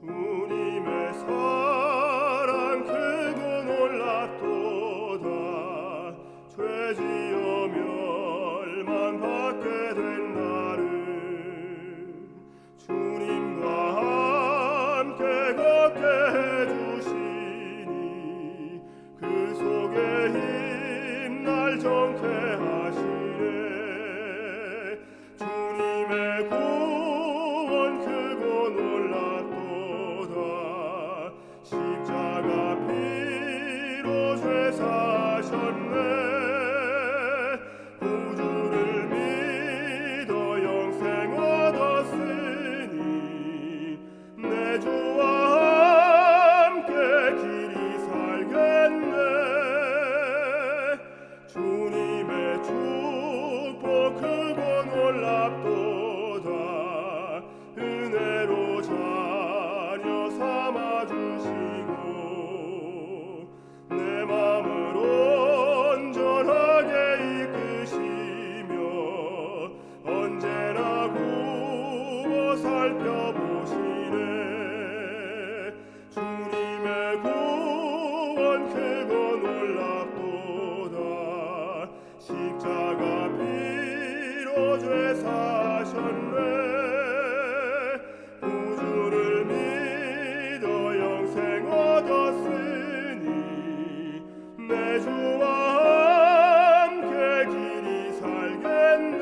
주님의 사랑 크고 놀랍도다. 죄지어 멸망받게 된 나를 주님과 함께 걷게 해주시니 그 속에 힘 날 정케 하시네. 주님의 구원 크고 놀랍도다. 십자가 피로 죄 사셨네. 구주를 믿어 영생 얻었으니 내 주와 함께 길이 살겠네. 주님의 축복 크고 놀랍도다. 은혜로 자녀 삼아주시고 내 맘을 온전하게 이끄시며 언제나 구워 살펴보시네. 주님의 구원 크고 놀랍도다. 십자가 피로 죄 사셨네. 구주를 믿어 영생 얻었으니 내 주와 함께 길이 살겠네.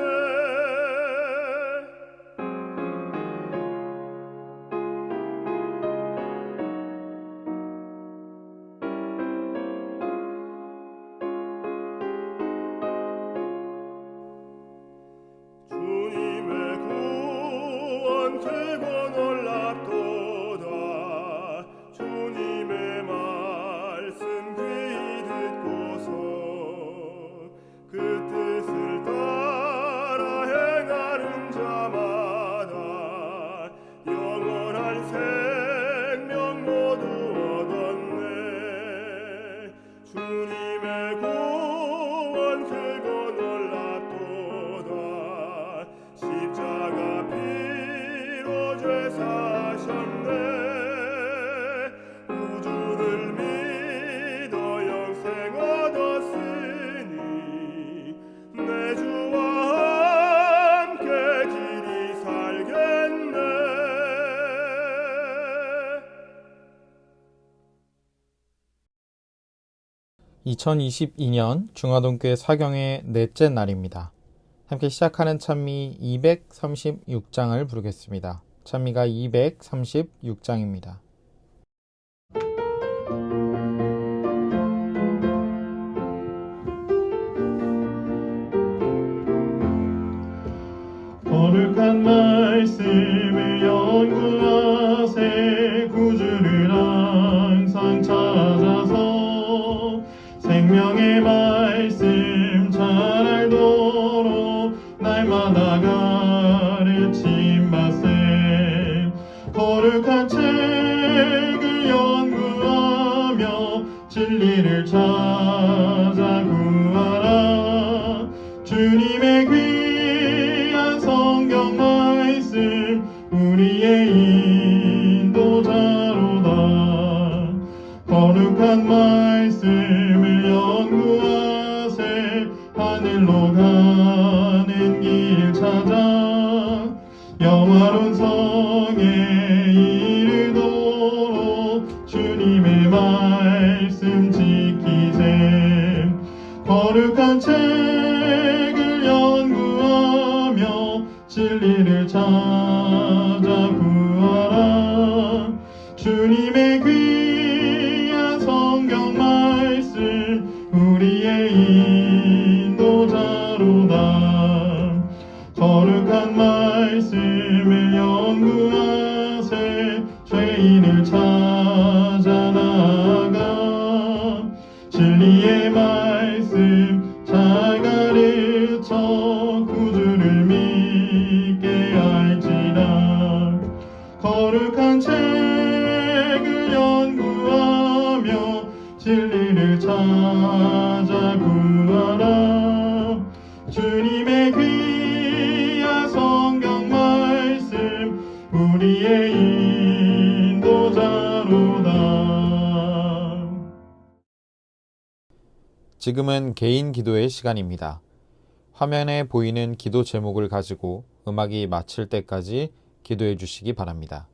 주님의 구원 크고 놀랍도다. 주님의 말씀 귀히 듣고서 그 뜻을 따라 행하는 자마다 영원한 생명 모두 얻었네. 주님의 구원 크고 놀랍도다. 십자가 피로 죄 사셨네. 구주를 믿어 영생 얻었으니 내 주와 함께 길이 살겠네. (2022년) 중화동교회 사경의 넷째 날입니다. 함께 시작하는 찬미 236장을 부르겠습니다. 찬미가 236장입니다. 거룩한 말씀을 연구하세. 구주를 항상 찾아서 생명의 말씀 잘 알도록 날마다 가르침받세. 거룩한 책을 연구하며 진리를 찾아 구하라. 주님의 귀한 성경 말씀 우리의 인도자로다. 거룩한 말씀을 연구하세. 하늘로 가는 길 찾아 영화로운 성에 이르도록 주님의 말씀 지키세. 거룩한 책을 연구하며 진리를 찾아 구하라. 주님의 귀한 성경 말씀 우리의 인도자로다. 거룩한 말씀을 연구하세. 죄인을 찾아 나아가 진리의 말씀 잘 가르쳐 구주를 믿게 할지라. 거룩한 책을 연구하며 진리를 찾아 구하라. 주님의 귀한 성경 말씀 우리의 인도 지금은 개인 기도의 시간입니다. 화면에 보이는 기도 제목을 가지고 음악이 마칠 때까지 기도해 주시기 바랍니다.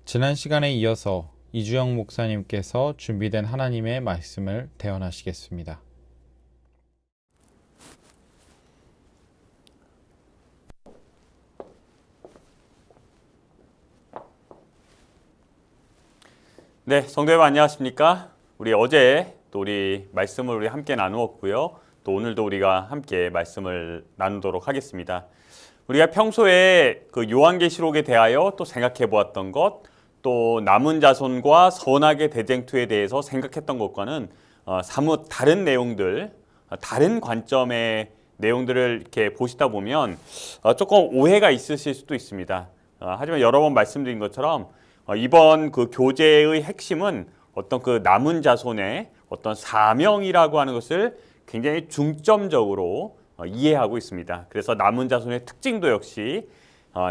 지난 시간에 이어서 이주영 목사님께서 준비된 하나님의 말씀을 대언하시겠습니다. 네, 성도 여러분 안녕하십니까? 우리 어제 또 우리 말씀을 우리 함께 나누었고요. 또 오늘도 우리가 함께 말씀을 나누도록 하겠습니다. 우리가 평소에 그 요한계시록에 대하여 또 생각해 보았던 것, 또 남은 자손과 선악의 대쟁투에 대해서 생각했던 것과는 사뭇 다른 내용들, 다른 관점의 내용들을 이렇게 보시다 보면 조금 오해가 있으실 수도 있습니다. 하지만 여러 번 말씀드린 것처럼 이번 그 교제의 핵심은 어떤 그 남은 자손의 어떤 사명이라고 하는 것을 굉장히 중점적으로 이해하고 있습니다. 그래서 남은 자손의 특징도 역시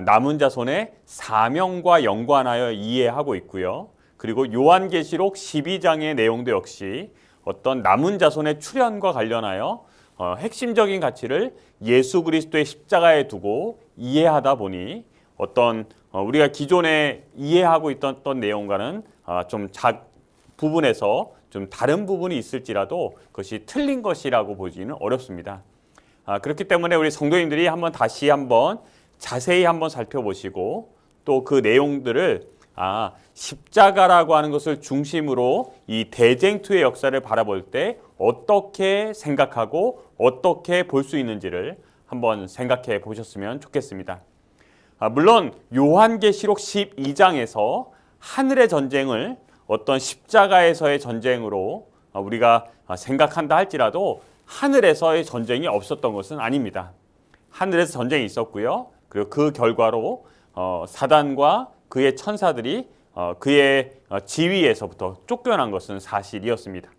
남은 자손의 사명과 연관하여 이해하고 있고요. 그리고 요한계시록 12장의 내용도 역시 어떤 남은 자손의 출현과 관련하여 핵심적인 가치를 예수 그리스도의 십자가에 두고 이해하다 보니 어떤 우리가 기존에 이해하고 있던 내용과는 좀 부분에서 좀 다른 부분이 있을지라도 그것이 틀린 것이라고 보기는 어렵습니다. 그렇기 때문에 우리 성도님들이 다시 한번 자세히 한번 살펴보시고 또 그 내용들을 십자가라고 하는 것을 중심으로 이 대쟁투의 역사를 바라볼 때 어떻게 생각하고 어떻게 볼 수 있는지를 한번 생각해 보셨으면 좋겠습니다. 물론 요한계시록 12장에서 하늘의 전쟁을 어떤 십자가에서의 전쟁으로 우리가 생각한다 할지라도 하늘에서의 전쟁이 없었던 것은 아닙니다. 하늘에서 전쟁이 있었고요. 그리고 그 결과로 사단과 그의 천사들이 그의 지위에서부터 쫓겨난 것은 사실이었습니다.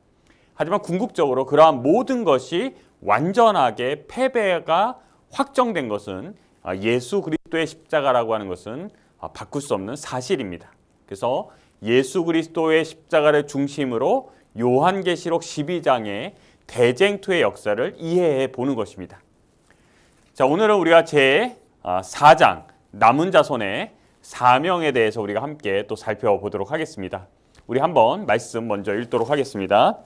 하지만 궁극적으로 그러한 모든 것이 완전하게 패배가 확정된 것은 예수 그리스도의 십자가라고 하는 것은 바꿀 수 없는 사실입니다. 그래서 예수 그리스도의 십자가를 중심으로 요한계시록 12장의 대쟁투의 역사를 이해해 보는 것입니다. 자, 오늘은 우리가 제 4장 남은 자손의 사명에 대해서 우리가 함께 또 살펴보도록 하겠습니다. 우리 한번 말씀 먼저 읽도록 하겠습니다.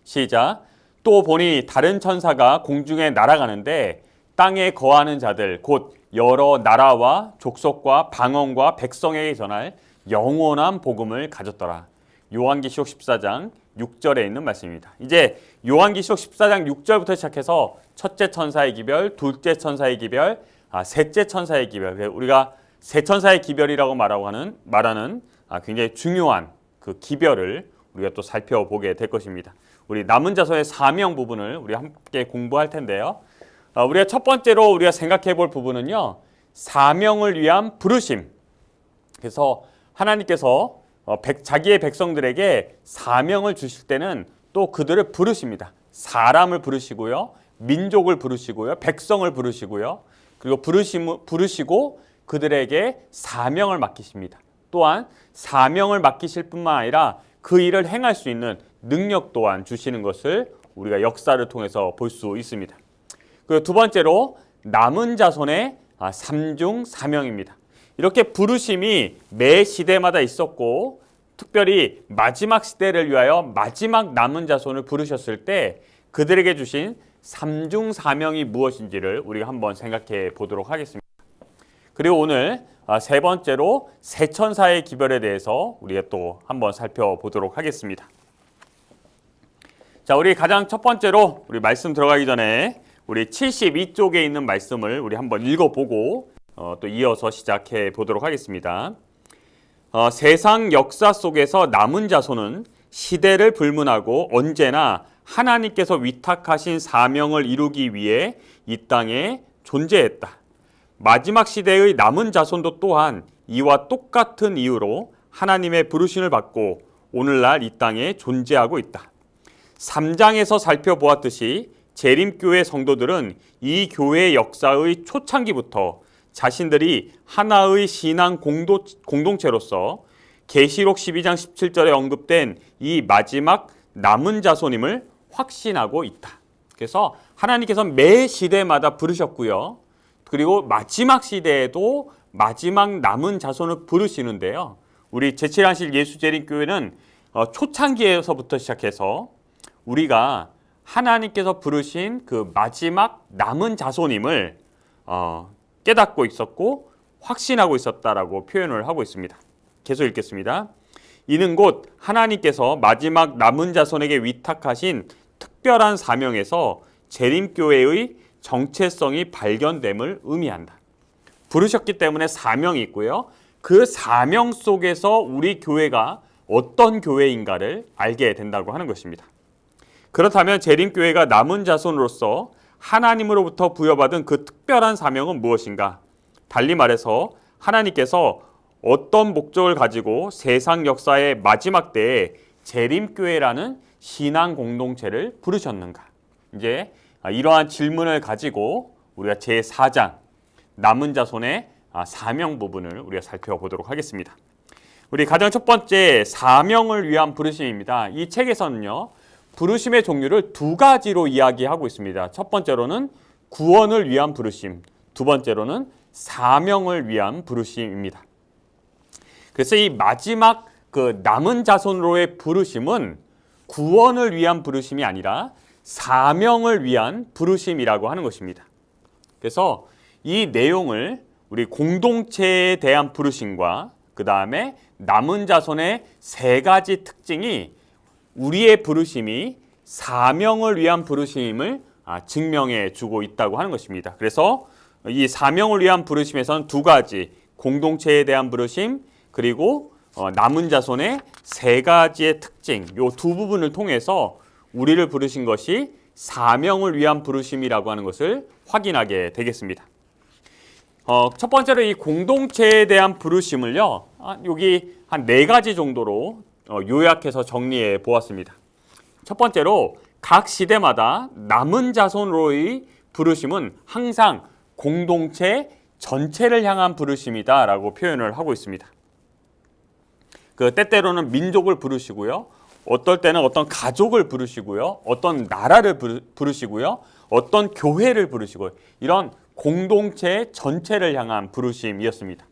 시작. 또 보니 다른 천사가 공중에 날아가는데 땅에 거하는 자들 곧 여러 나라와 족속과 방언과 백성에게 전할 영원한 복음을 가졌더라. 요한계시록 14장 6절에 있는 말씀입니다. 이제 요한계시록 14장 6절부터 시작해서 첫째 천사의 기별, 둘째 천사의 기별, 셋째 천사의 기별. 우리가 세 천사의 기별이라고 말하는 굉장히 중요한 그 기별을 우리가 또 살펴보게 될 것입니다. 우리 남은 자손의 사명 부분을 우리 함께 공부할 텐데요. 우리가 첫 번째로 우리가 생각해 볼 부분은요. 사명을 위한 부르심. 그래서 하나님께서 자기의 백성들에게 사명을 주실 때는 또 그들을 부르십니다. 사람을 부르시고요. 민족을 부르시고요. 백성을 부르시고요. 그리고 부르시고 그들에게 사명을 맡기십니다. 또한 사명을 맡기실 뿐만 아니라 그 일을 행할 수 있는 능력 또한 주시는 것을 우리가 역사를 통해서 볼 수 있습니다. 그리고 두 번째로 남은 자손의 삼중 사명입니다. 이렇게 부르심이 매 시대마다 있었고 특별히 마지막 시대를 위하여 마지막 남은 자손을 부르셨을 때 그들에게 주신 삼중 사명이 무엇인지를 우리가 한번 생각해 보도록 하겠습니다. 그리고 오늘 세 번째로 세 천사의 기별에 대해서 우리가 또 한번 살펴보도록 하겠습니다. 자, 우리 가장 첫 번째로 우리 말씀 들어가기 전에 우리 72쪽에 있는 말씀을 우리 한번 읽어보고 또 이어서 시작해 보도록 하겠습니다. 세상 역사 속에서 남은 자손은 시대를 불문하고 언제나 하나님께서 위탁하신 사명을 이루기 위해 이 땅에 존재했다. 마지막 시대의 남은 자손도 또한 이와 똑같은 이유로 하나님의 부르심을 받고 오늘날 이 땅에 존재하고 있다. 3장에서 살펴보았듯이 재림교회 성도들은 이 교회의 역사의 초창기부터 자신들이 하나의 신앙 공동체로서 계시록 12장 17절에 언급된 이 마지막 남은 자손임을 확신하고 있다. 그래서 하나님께서 매 시대마다 부르셨고요. 그리고 마지막 시대에도 마지막 남은 자손을 부르시는데요. 우리 제7안실 예수재림교회는 초창기에서부터 시작해서 우리가 하나님께서 부르신 그 마지막 남은 자손임을 깨닫고 있었고 확신하고 있었다라고 표현을 하고 있습니다. 계속 읽겠습니다. 이는 곧 하나님께서 마지막 남은 자손에게 위탁하신 특별한 사명에서 재림교회의 정체성이 발견됨을 의미한다. 부르셨기 때문에 사명이 있고요. 그 사명 속에서 우리 교회가 어떤 교회인가를 알게 된다고 하는 것입니다. 그렇다면 재림교회가 남은 자손으로서 하나님으로부터 부여받은 그 특별한 사명은 무엇인가? 달리 말해서 하나님께서 어떤 목적을 가지고 세상 역사의 마지막 때에 재림교회라는 신앙 공동체를 부르셨는가? 이제 이러한 질문을 가지고 우리가 제4장 남은 자손의 사명 부분을 우리가 살펴보도록 하겠습니다. 우리 가장 첫 번째 사명을 위한 부르심입니다. 이 책에서는요. 부르심의 종류를 두 가지로 이야기하고 있습니다. 첫 번째로는 구원을 위한 부르심, 두 번째로는 사명을 위한 부르심입니다. 그래서 이 마지막 그 남은 자손으로의 부르심은 구원을 위한 부르심이 아니라 사명을 위한 부르심이라고 하는 것입니다. 그래서 이 내용을 우리 공동체에 대한 부르심과 그 다음에 남은 자손의 세 가지 특징이 우리의 부르심이 사명을 위한 부르심임을 증명해 주고 있다고 하는 것입니다. 그래서 이 사명을 위한 부르심에서는 두 가지, 공동체에 대한 부르심 그리고 남은 자손의 세 가지의 특징, 이 두 부분을 통해서 우리를 부르신 것이 사명을 위한 부르심이라고 하는 것을 확인하게 되겠습니다. 첫 번째로 이 공동체에 대한 부르심을요, 여기 한 네 가지 정도로 요약해서 정리해 보았습니다. 첫 번째로 각 시대마다 남은 자손으로의 부르심은 항상 공동체 전체를 향한 부르심이다라고 표현을 하고 있습니다. 그 때때로는 민족을 부르시고요. 어떨 때는 어떤 가족을 부르시고요. 어떤 나라를 부르시고요. 어떤 교회를 부르시고요. 이런 공동체 전체를 향한 부르심이었습니다.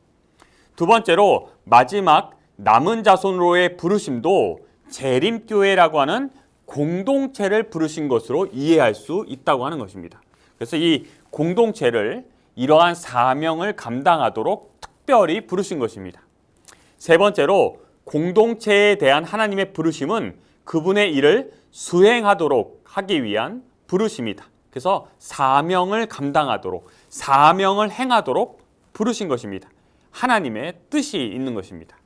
두 번째로 마지막 남은 자손으로의 부르심도 재림교회라고 하는 공동체를 부르신 것으로 이해할 수 있다고 하는 것입니다. 그래서 이 공동체를 이러한 사명을 감당하도록 특별히 부르신 것입니다. 세 번째로 공동체에 대한 하나님의 부르심은 그분의 일을 수행하도록 하기 위한 부르심이다. 그래서 사명을 감당하도록, 사명을 행하도록 부르신 것입니다. 하나님의 뜻이 있는 것입니다.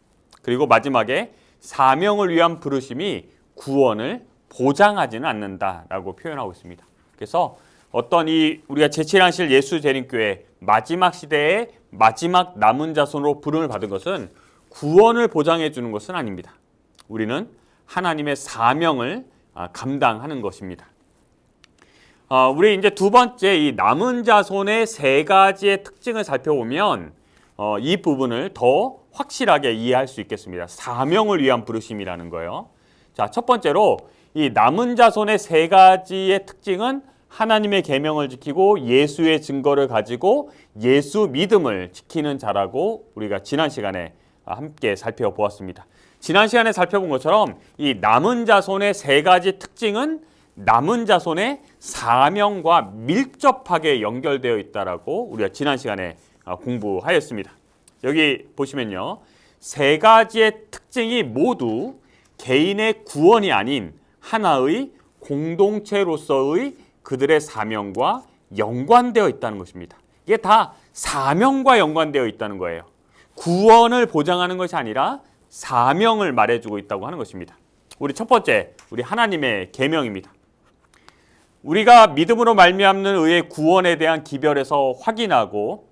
그리고 마지막에 사명을 위한 부르심이 구원을 보장하지는 않는다라고 표현하고 있습니다. 그래서 어떤 우리가 제7안실 예수 재림교회 마지막 시대의 마지막 남은 자손으로 부름을 받은 것은 구원을 보장해 주는 것은 아닙니다. 우리는 하나님의 사명을 감당하는 것입니다. 우리 이제 두 번째 이 남은 자손의 세 가지의 특징을 살펴보면 이 부분을 더 확실하게 이해할 수 있겠습니다. 사명을 위한 부르심이라는 거예요. 자, 첫 번째로 이 남은 자손의 세 가지의 특징은 하나님의 계명을 지키고 예수의 증거를 가지고 예수 믿음을 지키는 자라고 우리가 지난 시간에 함께 살펴보았습니다. 지난 시간에 살펴본 것처럼 이 남은 자손의 세 가지 특징은 남은 자손의 사명과 밀접하게 연결되어 있다라고 우리가 지난 시간에 공부하였습니다. 여기 보시면요. 세 가지의 특징이 모두 개인의 구원이 아닌 하나의 공동체로서의 그들의 사명과 연관되어 있다는 것입니다. 이게 다 사명과 연관되어 있다는 거예요. 구원을 보장하는 것이 아니라 사명을 말해주고 있다고 하는 것입니다. 우리 첫 번째, 우리 하나님의 계명입니다. 우리가 믿음으로 말미암는 의의 구원에 대한 기별에서 확인하고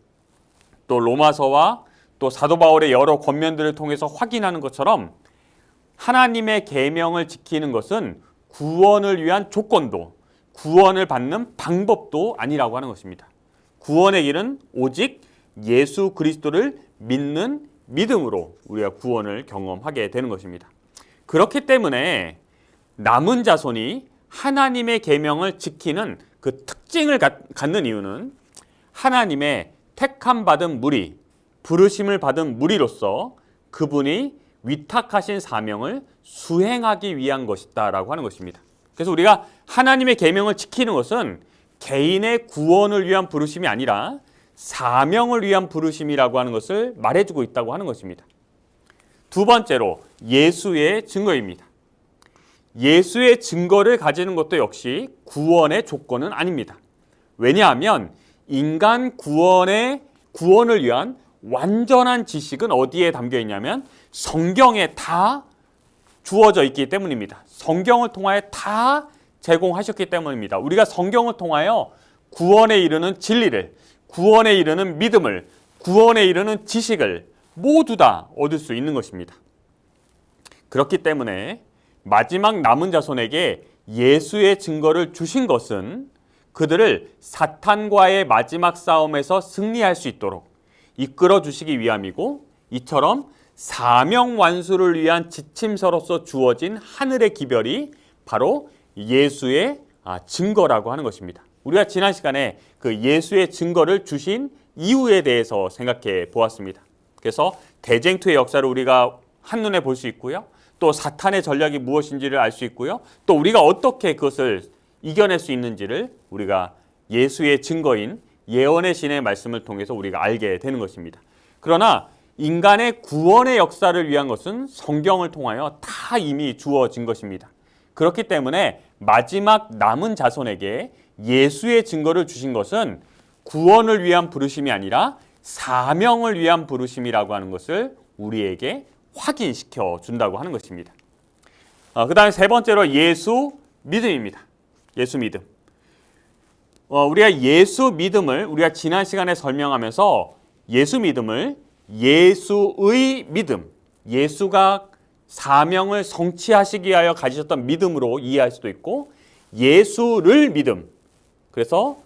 또 로마서와 또 사도 바울의 여러 권면들을 통해서 확인하는 것처럼 하나님의 계명을 지키는 것은 구원을 위한 조건도 구원을 받는 방법도 아니라고 하는 것입니다. 구원의 길은 오직 예수 그리스도를 믿는 믿음으로 우리가 구원을 경험하게 되는 것입니다. 그렇기 때문에 남은 자손이 하나님의 계명을 지키는 그 특징을 갖는 이유는 하나님의 택함 받은 무리, 부르심을 받은 무리로서 그분이 위탁하신 사명을 수행하기 위한 것이다라고 하는 것입니다. 그래서 우리가 하나님의 계명을 지키는 것은 개인의 구원을 위한 부르심이 아니라 사명을 위한 부르심이라고 하는 것을 말해주고 있다고 하는 것입니다. 두 번째로 예수의 증거입니다. 예수의 증거를 가지는 것도 역시 구원의 조건은 아닙니다. 왜냐하면 인간 구원을 위한 완전한 지식은 어디에 담겨 있냐면 성경에 다 주어져 있기 때문입니다. 성경을 통하여 다 제공하셨기 때문입니다. 우리가 성경을 통하여 구원에 이르는 진리를, 구원에 이르는 믿음을, 구원에 이르는 지식을 모두 다 얻을 수 있는 것입니다. 그렇기 때문에 마지막 남은 자손에게 예수의 증거를 주신 것은 그들을 사탄과의 마지막 싸움에서 승리할 수 있도록 이끌어 주시기 위함이고, 이처럼 사명 완수를 위한 지침서로서 주어진 하늘의 기별이 바로 예수의 증거라고 하는 것입니다. 우리가 지난 시간에 그 예수의 증거를 주신 이유에 대해서 생각해 보았습니다. 그래서 대쟁투의 역사를 우리가 한눈에 볼 수 있고요. 또 사탄의 전략이 무엇인지를 알 수 있고요. 또 우리가 어떻게 그것을 이겨낼 수 있는지를 우리가 예수의 증거인 예언의 신의 말씀을 통해서 우리가 알게 되는 것입니다. 그러나 인간의 구원의 역사를 위한 것은 성경을 통하여 다 이미 주어진 것입니다. 그렇기 때문에 마지막 남은 자손에게 예수의 증거를 주신 것은 구원을 위한 부르심이 아니라 사명을 위한 부르심이라고 하는 것을 우리에게 확인시켜 준다고 하는 것입니다. 그 다음에 세 번째로 예수 믿음입니다. 예수 믿음. 우리가 예수 믿음을 우리가 지난 시간에 설명하면서 예수 믿음을 예수의 믿음, 예수가 사명을 성취하시기 위하여 가지셨던 믿음으로 이해할 수도 있고, 예수를 믿음, 그래서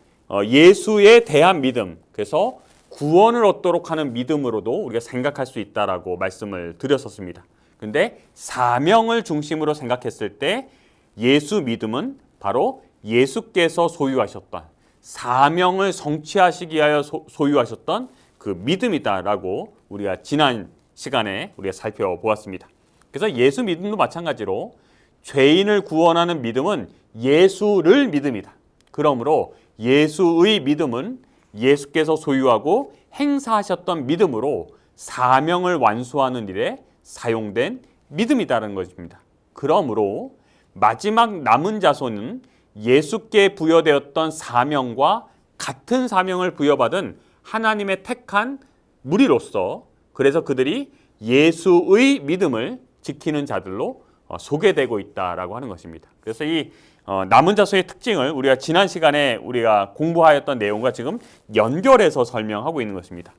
예수에 대한 믿음, 그래서 구원을 얻도록 하는 믿음으로도 우리가 생각할 수 있다라고 말씀을 드렸었습니다. 그런데 사명을 중심으로 생각했을 때 예수 믿음은 바로 예수께서 소유하셨던 사명을 성취하시기 위하여 소유하셨던 그 믿음이다라고 우리가 지난 시간에 우리가 살펴보았습니다. 그래서 예수 믿음도 마찬가지로 죄인을 구원하는 믿음은 예수를 믿음이다. 그러므로 예수의 믿음은 예수께서 소유하고 행사하셨던 믿음으로 사명을 완수하는 일에 사용된 믿음이다라는 것입니다. 그러므로 마지막 남은 자손은 예수께 부여되었던 사명과 같은 사명을 부여받은 하나님의 택한 무리로서 그래서 그들이 예수의 믿음을 지키는 자들로 소개되고 있다라고 하는 것입니다. 그래서 이 남은 자손의 특징을 우리가 지난 시간에 우리가 공부하였던 내용과 지금 연결해서 설명하고 있는 것입니다.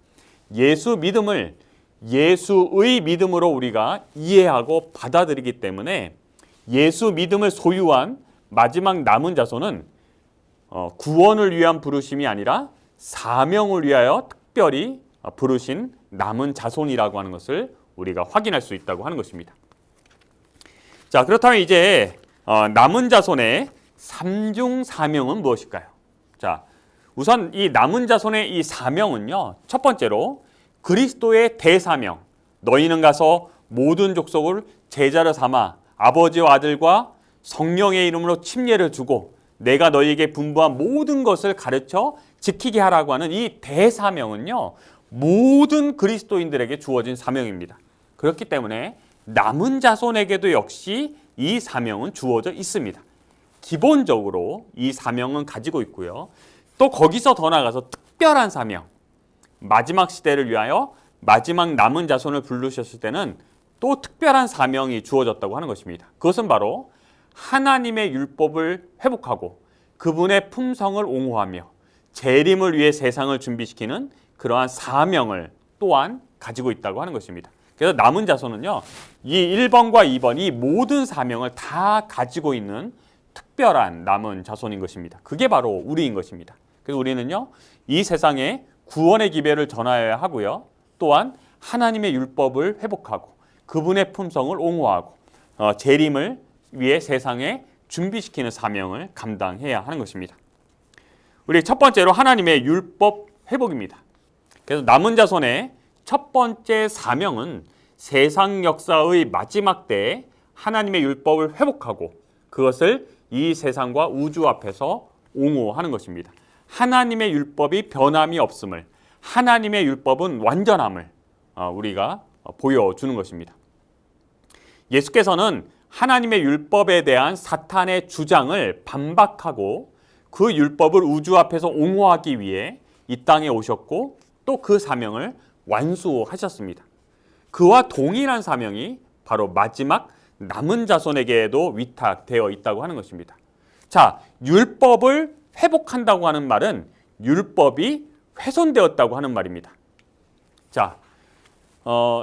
예수 믿음을 예수의 믿음으로 우리가 이해하고 받아들이기 때문에 예수 믿음을 소유한 마지막 남은 자손은 구원을 위한 부르심이 아니라 사명을 위하여 특별히 부르신 남은 자손이라고 하는 것을 우리가 확인할 수 있다고 하는 것입니다. 자, 그렇다면 이제 남은 자손의 삼중 사명은 무엇일까요? 자, 우선 이 남은 자손의 이 사명은요, 첫 번째로 그리스도의 대사명, 너희는 가서 모든 족속을 제자로 삼아 아버지와 아들과 성령의 이름으로 침례를 주고 내가 너희에게 분부한 모든 것을 가르쳐 지키게 하라고 하는 이 대사명은요, 모든 그리스도인들에게 주어진 사명입니다. 그렇기 때문에 남은 자손에게도 역시 이 사명은 주어져 있습니다. 기본적으로 이 사명은 가지고 있고요. 또 거기서 더 나아가서 특별한 사명, 마지막 시대를 위하여 마지막 남은 자손을 부르셨을 때는 또 특별한 사명이 주어졌다고 하는 것입니다. 그것은 바로 하나님의 율법을 회복하고 그분의 품성을 옹호하며 재림을 위해 세상을 준비시키는 그러한 사명을 또한 가지고 있다고 하는 것입니다. 그래서 남은 자손은요, 이 1번과 2번 이 모든 사명을 다 가지고 있는 특별한 남은 자손인 것입니다. 그게 바로 우리인 것입니다. 그래서 우리는요, 이 세상에 구원의 기배를 전하여야 하고요, 또한 하나님의 율법을 회복하고 그분의 품성을 옹호하고 재림을 위해 세상에 준비시키는 사명을 감당해야 하는 것입니다. 우리 첫 번째로 하나님의 율법 회복입니다. 그래서 남은 자손의 첫 번째 사명은 세상 역사의 마지막 때에 하나님의 율법을 회복하고 그것을 이 세상과 우주 앞에서 옹호하는 것입니다. 하나님의 율법이 변함이 없음을, 하나님의 율법은 완전함을 우리가 보여주는 것입니다. 예수께서는 하나님의 율법에 대한 사탄의 주장을 반박하고 그 율법을 우주 앞에서 옹호하기 위해 이 땅에 오셨고 또 그 사명을 완수하셨습니다. 그와 동일한 사명이 바로 마지막 남은 자손에게도 위탁되어 있다고 하는 것입니다. 자, 율법을 회복한다고 하는 말은 율법이 훼손되었다고 하는 말입니다. 자,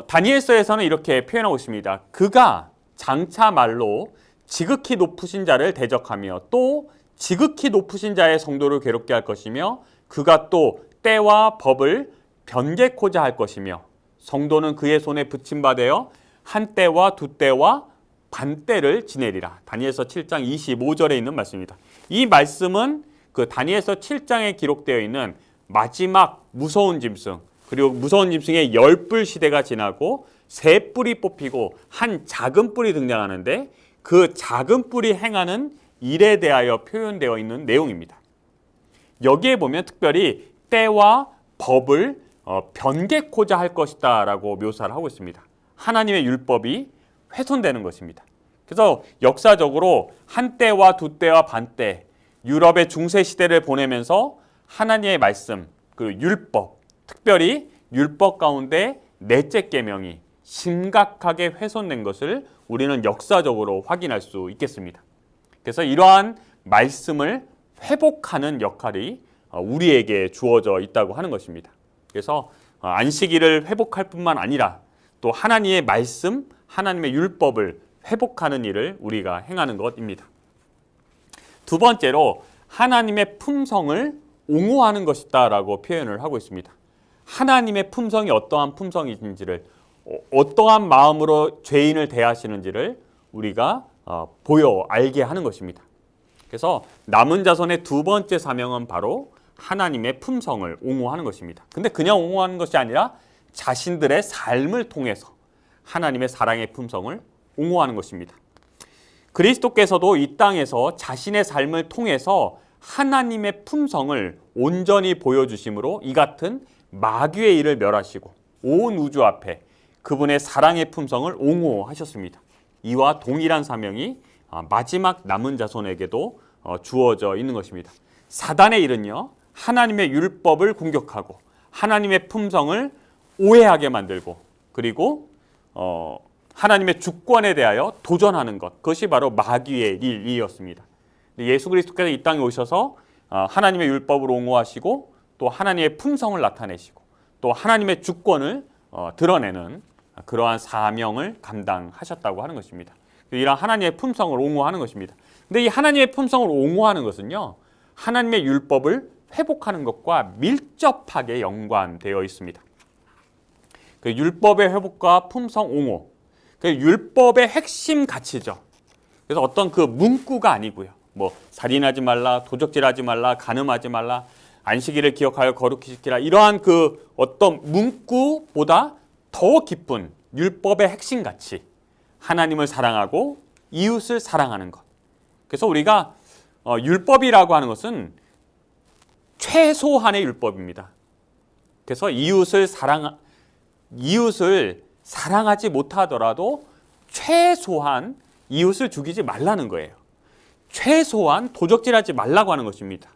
다니엘서에서는 이렇게 표현하고 있습니다. 그가 장차 말로 지극히 높으신 자를 대적하며 또 지극히 높으신 자의 성도를 괴롭게 할 것이며 그가 또 때와 법을 변개코자 할 것이며 성도는 그의 손에 붙임받아 한 때와 두 때와 반 때를 지내리라. 다니엘서 7장 25절에 있는 말씀입니다. 이 말씀은 그 다니엘서 7장에 기록되어 있는 마지막 무서운 짐승, 그리고 무서운 짐승의 10뿔 시대가 지나고 세 뿔이 뽑히고 한 작은 뿔이 등장하는데 그 작은 뿔이 행하는 일에 대하여 표현되어 있는 내용입니다. 여기에 보면 특별히 때와 법을 변개코자 할 것이다 라고 묘사를 하고 있습니다. 하나님의 율법이 훼손되는 것입니다. 그래서 역사적으로 한 때와 두 때와 반 때 유럽의 중세 시대를 보내면서 하나님의 말씀, 그 율법, 특별히 율법 가운데 넷째 계명이 심각하게 훼손된 것을 우리는 역사적으로 확인할 수 있겠습니다. 그래서 이러한 말씀을 회복하는 역할이 우리에게 주어져 있다고 하는 것입니다. 그래서 안식일을 회복할 뿐만 아니라 또 하나님의 말씀, 하나님의 율법을 회복하는 일을 우리가 행하는 것입니다. 두 번째로 하나님의 품성을 옹호하는 것이다 라고 표현을 하고 있습니다. 하나님의 품성이 어떠한 품성인지를, 어떠한 마음으로 죄인을 대하시는지를 우리가 보여 알게 하는 것입니다. 그래서 남은 자손의 두 번째 사명은 바로 하나님의 품성을 옹호하는 것입니다. 근데 그냥 옹호하는 것이 아니라 자신들의 삶을 통해서 하나님의 사랑의 품성을 옹호하는 것입니다. 그리스도께서도 이 땅에서 자신의 삶을 통해서 하나님의 품성을 온전히 보여주심으로 이 같은 마귀의 일을 멸하시고 온 우주 앞에 그분의 사랑의 품성을 옹호하셨습니다. 이와 동일한 사명이 마지막 남은 자손에게도 주어져 있는 것입니다. 사단의 일은요, 하나님의 율법을 공격하고 하나님의 품성을 오해하게 만들고 그리고 하나님의 주권에 대하여 도전하는 것, 그것이 바로 마귀의 일이었습니다. 예수 그리스도께서 이 땅에 오셔서 하나님의 율법을 옹호하시고 또 하나님의 품성을 나타내시고 또 하나님의 주권을 드러내는 그러한 사명을 감당하셨다고 하는 것입니다. 이런 하나님의 품성을 옹호하는 것입니다. 근데 이 하나님의 품성을 옹호하는 것은요, 하나님의 율법을 회복하는 것과 밀접하게 연관되어 있습니다. 그 율법의 회복과 품성 옹호, 그 율법의 핵심 가치죠. 그래서 어떤 그 문구가 아니고요. 뭐 살인하지 말라, 도적질하지 말라, 간음하지 말라, 안식일을 기억하여 거룩히 지키라, 이러한 그 어떤 문구보다 더 깊은 율법의 핵심 가치, 하나님을 사랑하고 이웃을 사랑하는 것. 그래서 우리가 율법이라고 하는 것은 최소한의 율법입니다. 그래서 이웃을 사랑하지 못하더라도 최소한 이웃을 죽이지 말라는 거예요. 최소한 도적질하지 말라고 하는 것입니다.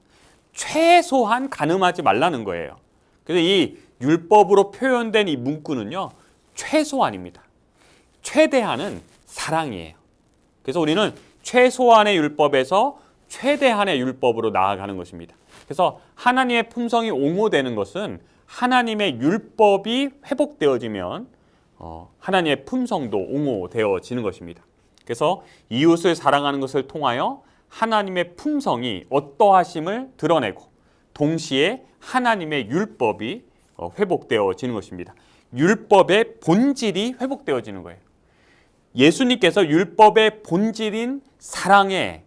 최소한 간음하지 말라는 거예요. 그래서 이 율법으로 표현된 이 문구는요, 최소한입니다. 최대한은 사랑이에요. 그래서 우리는 최소한의 율법에서 최대한의 율법으로 나아가는 것입니다. 그래서 하나님의 품성이 옹호되는 것은 하나님의 율법이 회복되어지면 하나님의 품성도 옹호되어지는 것입니다. 그래서 이웃을 사랑하는 것을 통하여 하나님의 품성이 어떠하심을 드러내고 동시에 하나님의 율법이 회복되어지는 것입니다. 율법의 본질이 회복되어지는 거예요. 예수님께서 율법의 본질인 사랑에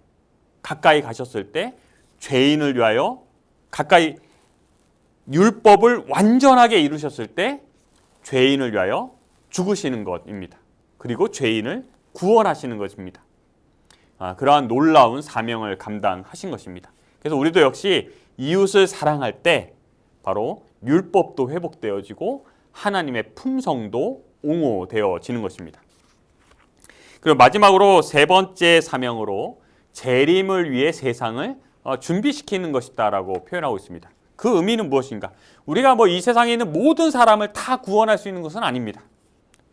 가까이 가셨을 때 죄인을 위하여 가까이 율법을 완전하게 이루셨을 때 죄인을 위하여 죽으시는 것입니다. 그리고 죄인을 구원하시는 것입니다. 그러한 놀라운 사명을 감당하신 것입니다. 그래서 우리도 역시 이웃을 사랑할 때 바로 율법도 회복되어지고 하나님의 품성도 옹호되어지는 것입니다. 그리고 마지막으로 세 번째 사명으로 재림을 위해 세상을 준비시키는 것이다라고 표현하고 있습니다. 그 의미는 무엇인가? 우리가 이 세상에 있는 모든 사람을 다 구원할 수 있는 것은 아닙니다.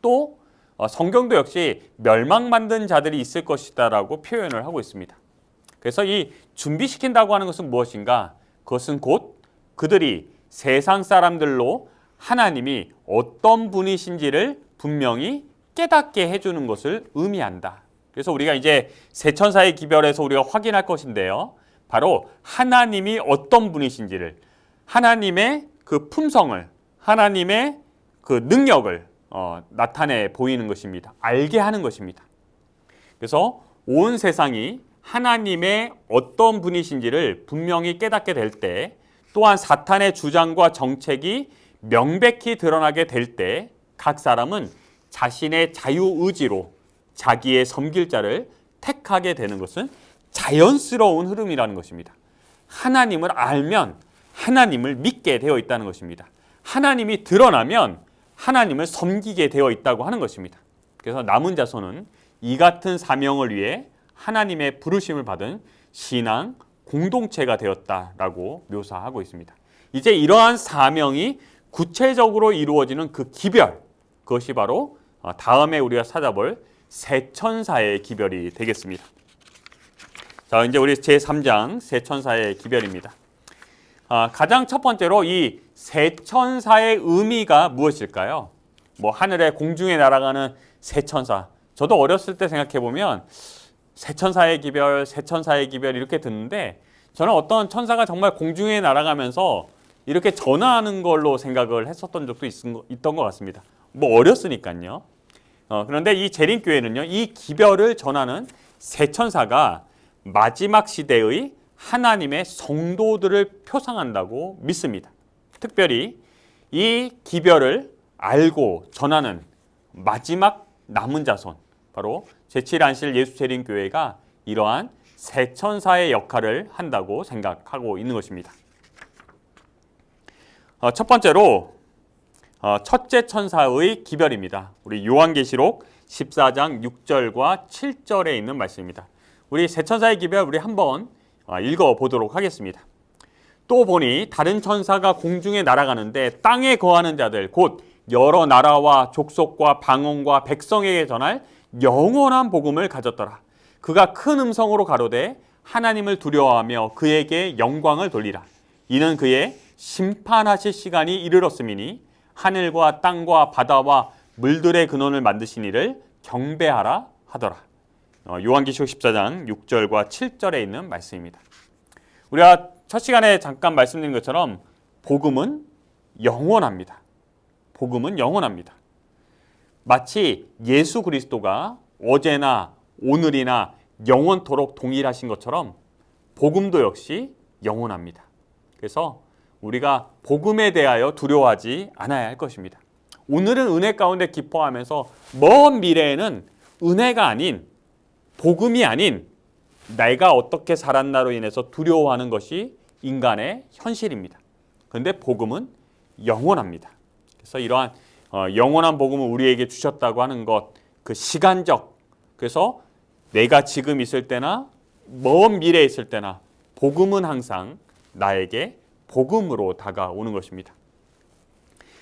또 성경도 역시 멸망만든 자들이 있을 것이다라고 표현을 하고 있습니다. 그래서 이 준비시킨다고 하는 것은 무엇인가? 그것은 곧 그들이 세상 사람들로 하나님이 어떤 분이신지를 분명히 깨닫게 해주는 것을 의미한다. 그래서 우리가 이제 새 천사의 기별에서 우리가 확인할 것인데요. 바로 하나님이 어떤 분이신지를, 하나님의 그 품성을, 하나님의 그 능력을 나타내 보이는 것입니다. 알게 하는 것입니다. 그래서 온 세상이 하나님의 어떤 분이신지를 분명히 깨닫게 될 때, 또한 사탄의 주장과 정책이 명백히 드러나게 될 때 각 사람은 자신의 자유의지로 자기의 섬길 자를 택하게 되는 것은 자연스러운 흐름이라는 것입니다. 하나님을 알면 하나님을 믿게 되어 있다는 것입니다. 하나님이 드러나면 하나님을 섬기게 되어 있다고 하는 것입니다. 그래서 남은 자손은 이 같은 사명을 위해 하나님의 부르심을 받은 신앙 공동체가 되었다라고 묘사하고 있습니다. 이제 이러한 사명이 구체적으로 이루어지는 그 기별, 그것이 바로 다음에 우리가 찾아볼 새 천사의 기별이 되겠습니다. 자, 이제 우리 제3장 새 천사의 기별입니다. 가장 첫 번째로 이 새 천사의 의미가 무엇일까요? 하늘에 공중에 날아가는 새 천사. 저도 어렸을 때 생각해 보면 새 천사의 기별, 새 천사의 기별 이렇게 듣는데 저는 어떤 천사가 정말 공중에 날아가면서 이렇게 전화하는 걸로 생각을 했었던 적도 있던 것 같습니다. 어렸으니까요. 그런데 이 재림교회는요, 이 기별을 전하는 새 천사가 마지막 시대의 하나님의 성도들을 표상한다고 믿습니다. 특별히 이 기별을 알고 전하는 마지막 남은 자손, 바로 제7안실 예수재림교회가 이러한 새 천사의 역할을 한다고 생각하고 있는 것입니다. 첫 번째로 첫째 천사의 기별입니다. 우리 요한계시록 14장 6절과 7절에 있는 말씀입니다. 우리 새 천사의 기별 우리 한번 읽어보도록 하겠습니다. 또 보니 다른 천사가 공중에 날아가는데 땅에 거하는 자들 곧 여러 나라와 족속과 방언과 백성에게 전할 영원한 복음을 가졌더라. 그가 큰 음성으로 가로되 하나님을 두려워하며 그에게 영광을 돌리라. 이는 그의 심판하실 시간이 이르렀음이니 하늘과 땅과 바다와 물들의 근원을 만드신 이를 경배하라 하더라. 요한계시록 14장 6절과 7절에 있는 말씀입니다. 우리가 첫 시간에 잠깐 말씀드린 것처럼 복음은 영원합니다. 복음은 영원합니다. 마치 예수 그리스도가 어제나 오늘이나 영원토록 동일하신 것처럼 복음도 역시 영원합니다. 그래서 우리가 복음에 대하여 두려워하지 않아야 할 것입니다. 오늘은 은혜 가운데 기뻐하면서 먼 미래에는 은혜가 아닌, 복음이 아닌 내가 어떻게 살았나로 인해서 두려워하는 것이 인간의 현실입니다. 그런데 복음은 영원합니다. 그래서 이러한 영원한 복음을 우리에게 주셨다고 하는 것, 그 시간적, 그래서 내가 지금 있을 때나 먼 미래에 있을 때나 복음은 항상 나에게 복음으로 다가오는 것입니다.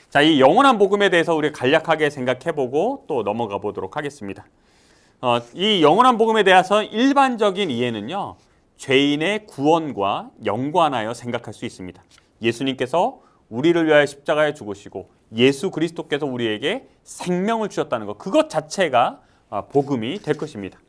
자, 이 영원한 복음에 대해서 우리 간략하게 생각해보고 또 넘어가 보도록 하겠습니다. 이 영원한 복음에 대해서 일반적인 이해는요, 죄인의 구원과 연관하여 생각할 수 있습니다. 예수님께서 우리를 위하여 십자가에 죽으시고 예수 그리스도께서 우리에게 생명을 주셨다는 것, 그것 자체가 복음이 될 것입니다.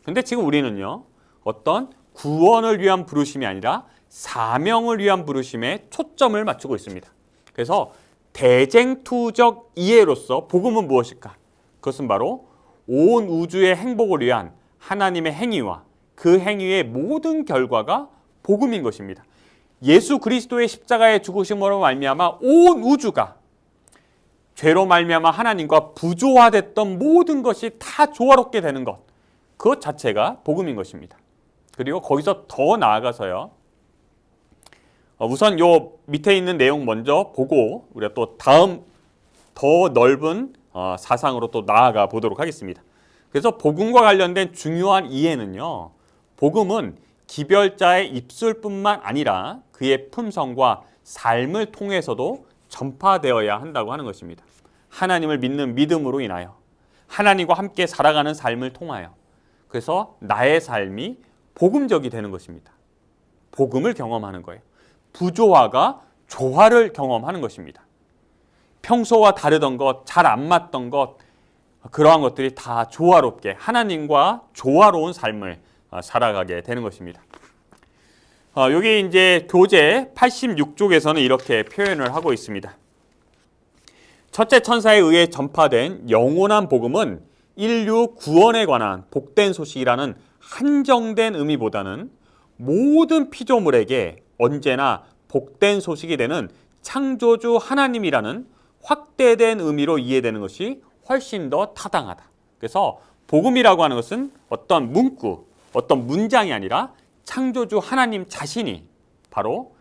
그런데 지금 우리는요, 어떤 구원을 위한 부르심이 아니라 사명을 위한 부르심에 초점을 맞추고 있습니다. 그래서 대쟁투적 이해로서 복음은 무엇일까? 그것은 바로 온 우주의 행복을 위한 하나님의 행위와 그 행위의 모든 결과가 복음인 것입니다. 예수 그리스도의 십자가의 죽으심으로 말미암아 온 우주가 죄로 말미암아 하나님과 부조화됐던 모든 것이 다 조화롭게 되는 것, 그것 자체가 복음인 것입니다. 그리고 거기서 더 나아가서요, 우선 요 밑에 있는 내용 먼저 보고 우리가 또 다음 더 넓은 사상으로 또 나아가 보도록 하겠습니다. 그래서 복음과 관련된 중요한 이해는요, 복음은 기별자의 입술뿐만 아니라 그의 품성과 삶을 통해서도 전파되어야 한다고 하는 것입니다. 하나님을 믿는 믿음으로 인하여 하나님과 함께 살아가는 삶을 통하여, 그래서 나의 삶이 복음적이 되는 것입니다. 복음을 경험하는 거예요. 부조화가 조화를 경험하는 것입니다. 평소와 다르던 것, 잘 안 맞던 것, 그러한 것들이 다 조화롭게 하나님과 조화로운 삶을 살아가게 되는 것입니다. 여기 이제 교재 86쪽에서는 이렇게 표현을 하고 있습니다. 첫째 천사에 의해 전파된 영원한 복음은 인류 구원에 관한 복된 소식이라는 한정된 의미보다는 모든 피조물에게 언제나 복된 소식이 되는 창조주 하나님이라는 확대된 의미로 이해되는 것이 훨씬 더 타당하다. 그래서 복음이라고 하는 것은 어떤 문구, 어떤 문장이 아니라 창조주 하나님 자신이 바로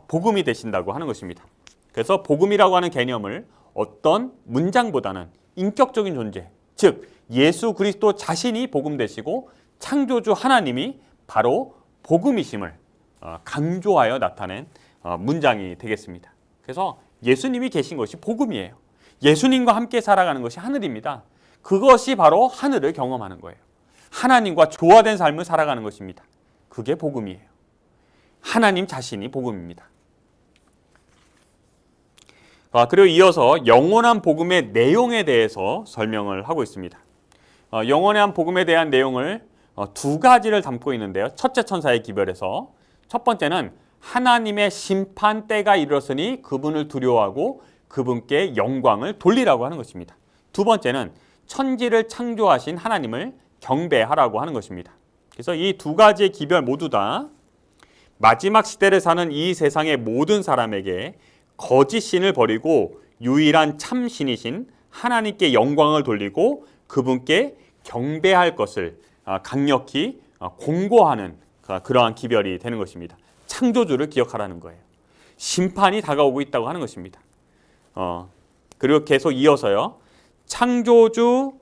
복음이 되신다고 하는 것입니다. 그래서 복음이라고 하는 개념을 어떤 문장보다는 인격적인 존재, 즉 예수 그리스도 자신이 복음 되시고 창조주 하나님이 바로 복음이심을 강조하여 나타낸 문장이 되겠습니다. 그래서 예수님이 계신 것이 복음이에요. 예수님과 함께 살아가는 것이 하늘입니다. 그것이 바로 하늘을 경험하는 거예요. 하나님과 조화된 삶을 살아가는 것입니다. 그게 복음이에요. 하나님 자신이 복음입니다. 그리고 이어서 영원한 복음의 내용에 대해서 설명을 하고 있습니다. 영원한 복음에 대한 내용을 두 가지를 담고 있는데요. 첫째 천사의 기별에서 첫 번째는 하나님의 심판 때가 이르렀으니 그분을 두려워하고 그분께 영광을 돌리라고 하는 것입니다. 두 번째는 천지를 창조하신 하나님을 경배하라고 하는 것입니다. 그래서 이 두 가지의 기별 모두 다 마지막 시대를 사는 이 세상의 모든 사람에게 거짓 신을 버리고 유일한 참 신이신 하나님께 영광을 돌리고 그분께 경배할 것을 강력히 공고하는 그러한 기별이 되는 것입니다. 창조주를 기억하라는 거예요. 심판이 다가오고 있다고 하는 것입니다. 그리고 계속 이어서요, 창조주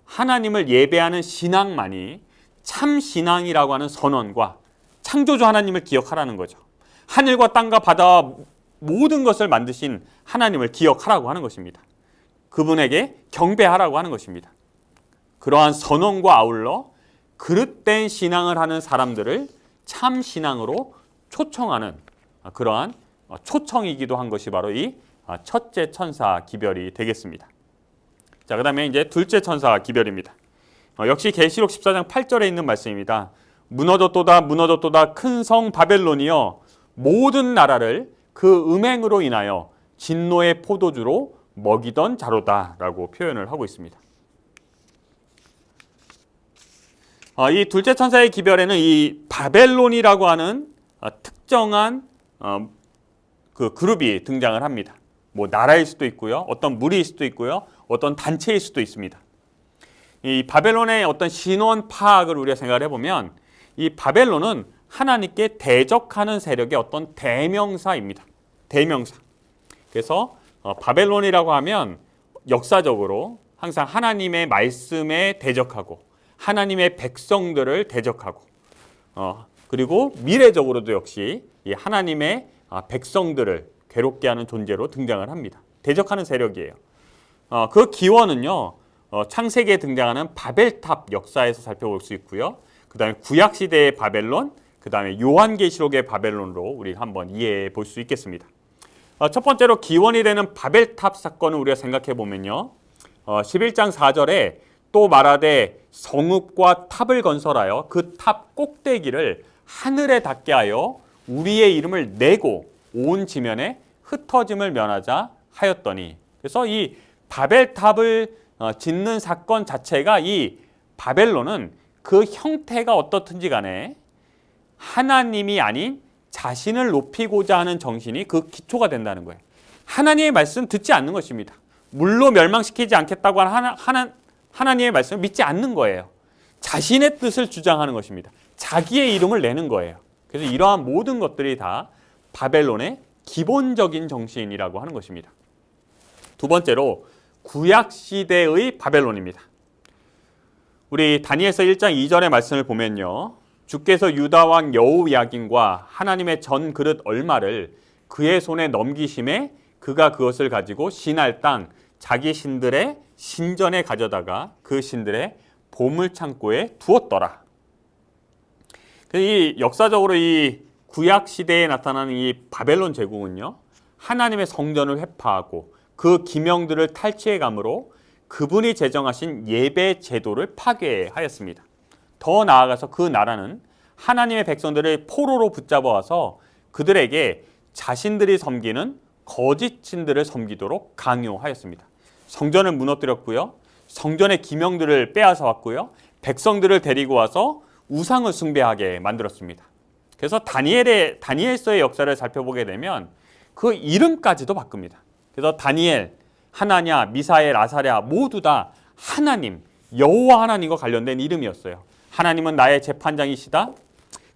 하나님을 예배하는 신앙만이 참 신앙이라고 하는 선언과 창조주 하나님을 기억하라는 거죠. 하늘과 땅과 바다와 모든 것을 만드신 하나님을 기억하라고 하는 것입니다. 그분에게 경배하라고 하는 것입니다. 그러한 선언과 아울러 그릇된 신앙을 하는 사람들을 참 신앙으로 초청하는 그러한 초청이기도 한 것이 바로 이 첫째 천사 기별이 되겠습니다. 자, 그다음에 이제 둘째 천사 기별입니다. 역시 계시록 14장 8절에 있는 말씀입니다. 무너졌도다 무너졌도다 큰 성 바벨론이여 모든 나라를 그 음행으로 인하여 진노의 포도주로 먹이던 자로다라고 표현을 하고 있습니다. 이 둘째 천사의 기별에는 이 바벨론이라고 하는 특정한 그 그룹이 등장을 합니다. 뭐 나라일 수도 있고요, 어떤 무리일 수도 있고요, 어떤 단체일 수도 있습니다. 이 바벨론의 어떤 신원 파악을 우리가 생각을 해보면 이 바벨론은 하나님께 대적하는 세력의 어떤 대명사입니다. 대명사. 그래서 바벨론이라고 하면 역사적으로 항상 하나님의 말씀에 대적하고 하나님의 백성들을 대적하고 그리고 미래적으로도 역시 이 하나님의 백성들을 괴롭게 하는 존재로 등장을 합니다. 대적하는 세력이에요. 그 기원은요, 창세기에 등장하는 바벨탑 역사에서 살펴볼 수 있고요. 그 다음에 구약시대의 바벨론, 그 다음에 요한계시록의 바벨론으로 우리가 한번 이해해 볼 수 있겠습니다. 첫 번째로 기원이 되는 바벨탑 사건을 우리가 생각해 보면요. 11장 4절에 또 말하되 성읍과 탑을 건설하여 그 탑 꼭대기를 하늘에 닿게 하여 우리의 이름을 내고 온 지면에 흩어짐을 면하자 하였더니, 그래서 이 바벨탑을 짓는 사건 자체가 이 바벨론은 그 형태가 어떻든지 간에 하나님이 아닌 자신을 높이고자 하는 정신이 그 기초가 된다는 거예요. 하나님의 말씀 듣지 않는 것입니다. 물로 멸망시키지 않겠다고 하는 하나님의 말씀을 믿지 않는 거예요. 자신의 뜻을 주장하는 것입니다. 자기의 이름을 내는 거예요. 그래서 이러한 모든 것들이 다 바벨론의 기본적인 정신이라고 하는 것입니다. 두 번째로 구약시대의 바벨론입니다. 우리 다니엘서 1장 2절의 말씀을 보면요. 주께서 유다 왕 여호야긴과 하나님의 전 그릇 얼마를 그의 손에 넘기심에 그가 그것을 가지고 신할 땅 자기 신들의 신전에 가져다가 그 신들의 보물 창고에 두었더라. 이 역사적으로 이 구약 시대에 나타나는 이 바벨론 제국은요, 하나님의 성전을 회파하고 그 기명들을 탈취해 감으로 그분이 제정하신 예배 제도를 파괴하였습니다. 더 나아가서 그 나라는 하나님의 백성들을 포로로 붙잡아와서 그들에게 자신들이 섬기는 거짓 신들을 섬기도록 강요하였습니다. 성전을 무너뜨렸고요, 성전의 기명들을 빼앗아 왔고요, 백성들을 데리고 와서 우상을 숭배하게 만들었습니다. 그래서 다니엘서의 역사를 살펴보게 되면 그 이름까지도 바꿉니다. 그래서 다니엘, 하나냐, 미사엘, 아사랴 모두 다 하나님, 여호와 하나님과 관련된 이름이었어요. 하나님은 나의 재판장이시다.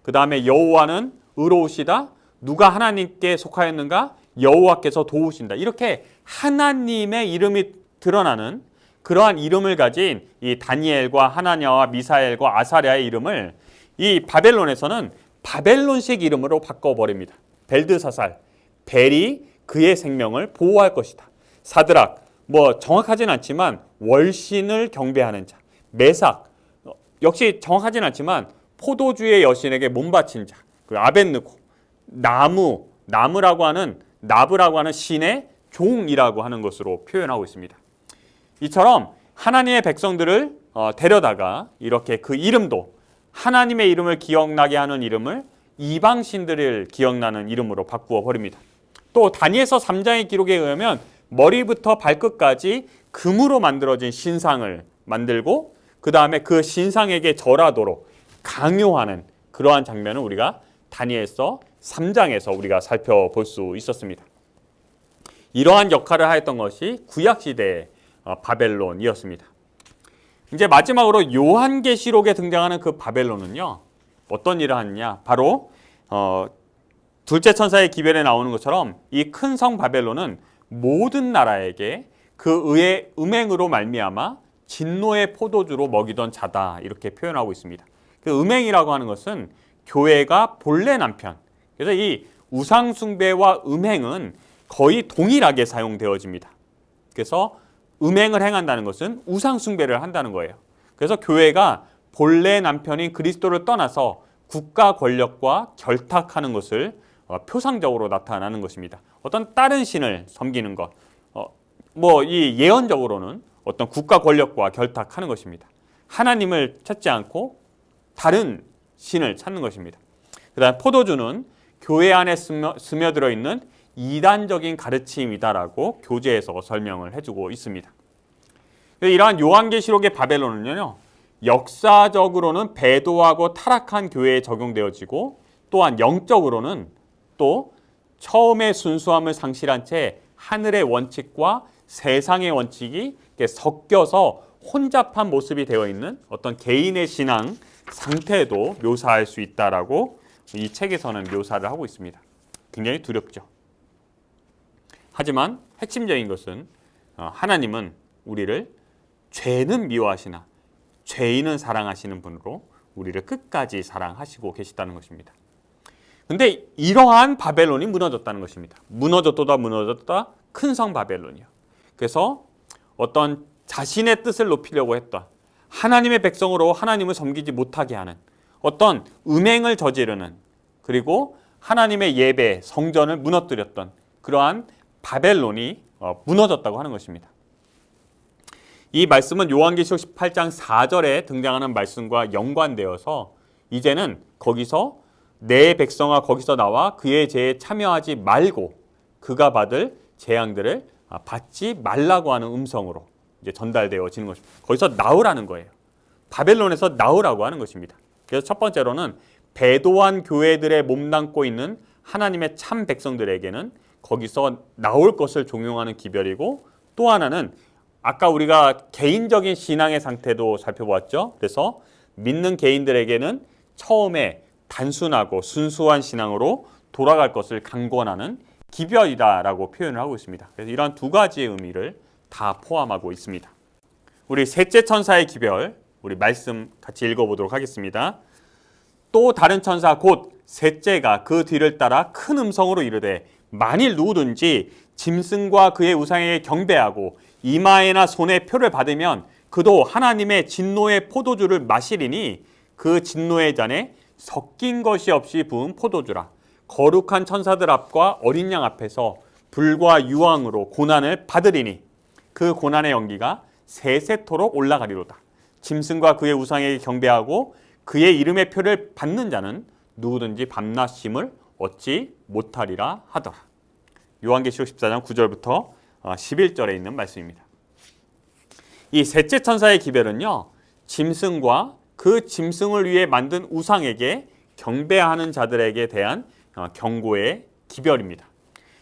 그 다음에 여호와는 의로우시다. 누가 하나님께 속하였는가? 여호와께서 도우신다. 이렇게 하나님의 이름이 드러나는 그러한 이름을 가진 이 다니엘과 하나냐와 미사엘과 아사랴의 이름을 이 바벨론에서는 바벨론식 이름으로 바꿔버립니다. 벨드사살, 벨이 그의 생명을 보호할 것이다. 사드락, 뭐 정확하진 않지만 월신을 경배하는 자. 메삭, 역시 정확하진 않지만 포도주의 여신에게 몸바친 자. 그 아벳느고, 나무라고 하는 나브라고 하는 신의 종이라고 하는 것으로 표현하고 있습니다. 이처럼 하나님의 백성들을 데려다가 이렇게 그 이름도 하나님의 이름을 기억나게 하는 이름을 이방 신들을 기억나는 이름으로 바꾸어 버립니다. 또 다니엘서 3장의 기록에 의하면 머리부터 발끝까지 금으로 만들어진 신상을 만들고 그 다음에 그 신상에게 절하도록 강요하는 그러한 장면을 우리가 다니엘서 3장에서 우리가 살펴볼 수 있었습니다. 이러한 역할을 하였던 것이 구약시대의 바벨론이었습니다. 이제 마지막으로 요한계시록에 등장하는 그 바벨론은요, 어떤 일을 하느냐, 바로 둘째 천사의 기별에 나오는 것처럼 이 큰 성 바벨론은 모든 나라에게 그 의의 음행으로 말미암아 진노의 포도주로 먹이던 자다, 이렇게 표현하고 있습니다. 그 음행이라고 하는 것은 교회가 본래 남편, 그래서 이 우상 숭배와 음행은 거의 동일하게 사용되어집니다. 그래서 음행을 행한다는 것은 우상 숭배를 한다는 거예요. 그래서 교회가 본래 남편인 그리스도를 떠나서 국가 권력과 결탁하는 것을 표상적으로 나타나는 것입니다. 어떤 다른 신을 섬기는 것, 이 예언적으로는 어떤 국가 권력과 결탁하는 것입니다. 하나님을 찾지 않고 다른 신을 찾는 것입니다. 그다음 포도주는 교회 안에 스며들어 있는 이단적인 가르침이다라고 교재에서 설명을 해주고 있습니다. 이러한 요한계시록의 바벨론은요, 역사적으로는 배도하고 타락한 교회에 적용되어지고 또한 영적으로는 또 처음의 순수함을 상실한 채 하늘의 원칙과 세상의 원칙이 섞여서 혼잡한 모습이 되어 있는 어떤 개인의 신앙 상태도 묘사할 수 있다라고 이 책에서는 묘사를 하고 있습니다. 굉장히 두렵죠. 하지만 핵심적인 것은 하나님은 우리를 죄는 미워하시나 죄인은 사랑하시는 분으로 우리를 끝까지 사랑하시고 계시다는 것입니다. 근데 이러한 바벨론이 무너졌다는 것입니다. 무너졌다 큰 성 바벨론이요. 그래서 어떤 자신의 뜻을 높이려고 했던 하나님의 백성으로 하나님을 섬기지 못하게 하는 어떤 음행을 저지르는 그리고 하나님의 예배, 성전을 무너뜨렸던 그러한 바벨론이 무너졌다고 하는 것입니다. 이 말씀은 요한계시록 18장 4절에 등장하는 말씀과 연관되어서 이제는 거기서 내 백성아 거기서 나와 그의 죄에 참여하지 말고 그가 받을 재앙들을 받지 말라고 하는 음성으로 이제 전달되어지는 것입니다. 거기서 나으라는 거예요. 바벨론에서 나으라고 하는 것입니다. 그래서 첫 번째로는 배도한 교회들에 몸담고 있는 하나님의 참 백성들에게는 거기서 나올 것을 종용하는 기별이고, 또 하나는 아까 우리가 개인적인 신앙의 상태도 살펴보았죠. 그래서 믿는 개인들에게는 처음에 단순하고 순수한 신앙으로 돌아갈 것을 강권하는 기별이다라고 표현을 하고 있습니다. 그래서 이러한 두 가지의 의미를 다 포함하고 있습니다. 우리 셋째 천사의 기별, 우리 말씀 같이 읽어보도록 하겠습니다. 또 다른 천사 곧 셋째가 그 뒤를 따라 큰 음성으로 이르되 만일 누구든지 짐승과 그의 우상에게 경배하고 이마에나 손에 표를 받으면 그도 하나님의 진노의 포도주를 마시리니 그 진노의 잔에 섞인 것이 없이 부은 포도주라. 거룩한 천사들 앞과 어린 양 앞에서 불과 유황으로 고난을 받으리니 그 고난의 연기가 세세토록 올라가리로다. 짐승과 그의 우상에게 경배하고 그의 이름의 표를 받는 자는 누구든지 밤낮 쉼을 얻지 못하리라 하더라. 요한계시록 14장 9절부터 11절에 있는 말씀입니다. 이 셋째 천사의 기별은요, 짐승과 그 짐승을 위해 만든 우상에게 경배하는 자들에게 대한 경고의 기별입니다.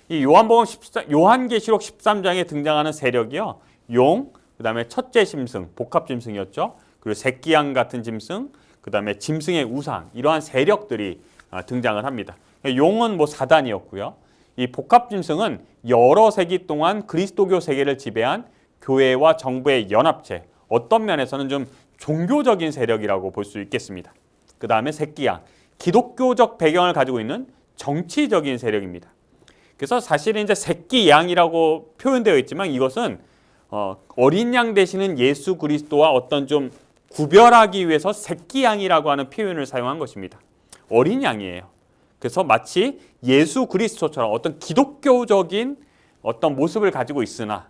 이 요한계시록 13장에 등장하는 세력이요, 용, 그 다음에 첫째 짐승, 복합 짐승이었죠. 그리고 새끼 양 같은 짐승, 그 다음에 짐승의 우상, 이러한 세력들이 등장을 합니다. 용은 사단이었고요. 이 복합 짐승은 여러 세기 동안 그리스도교 세계를 지배한 교회와 정부의 연합체, 어떤 면에서는 좀 종교적인 세력이라고 볼 수 있겠습니다. 그 다음에 새끼 양, 기독교적 배경을 가지고 있는 정치적인 세력입니다. 그래서 사실은 이제 새끼 양이라고 표현되어 있지만 이것은 어린 양 되시는 예수 그리스도와 어떤 좀 구별하기 위해서 새끼 양이라고 하는 표현을 사용한 것입니다. 어린 양이에요. 그래서 마치 예수 그리스도처럼 어떤 기독교적인 어떤 모습을 가지고 있으나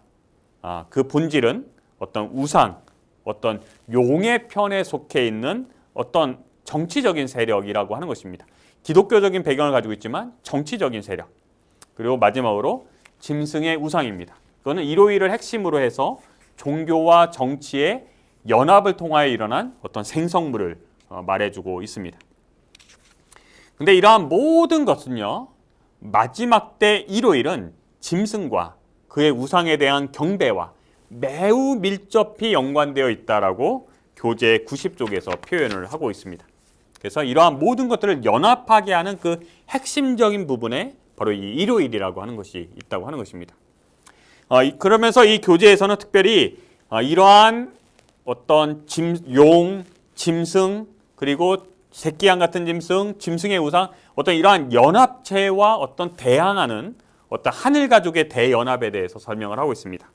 그 본질은 어떤 우상, 어떤 용의 편에 속해 있는 어떤 정치적인 세력이라고 하는 것입니다. 기독교적인 배경을 가지고 있지만 정치적인 세력. 그리고 마지막으로 짐승의 우상입니다. 이거는 일요일을 핵심으로 해서 종교와 정치의 연합을 통하여 일어난 어떤 생성물을 말해주고 있습니다. 근데 이러한 모든 것은요, 마지막 때 일요일은 짐승과 그의 우상에 대한 경배와 매우 밀접히 연관되어 있다라고 교재 90쪽에서 표현을 하고 있습니다. 그래서 이러한 모든 것들을 연합하게 하는 그 핵심적인 부분에 바로 이 일요일이라고 하는 것이 있다고 하는 것입니다. 그러면서 이 교재에서는 특별히 이러한 어떤 용, 짐승, 그리고 새끼양 같은 짐승, 짐승의 우상, 어떤 이러한 연합체와 어떤 대항하는 어떤 하늘 가족의 대연합에 대해서 설명을 하고 있습니다.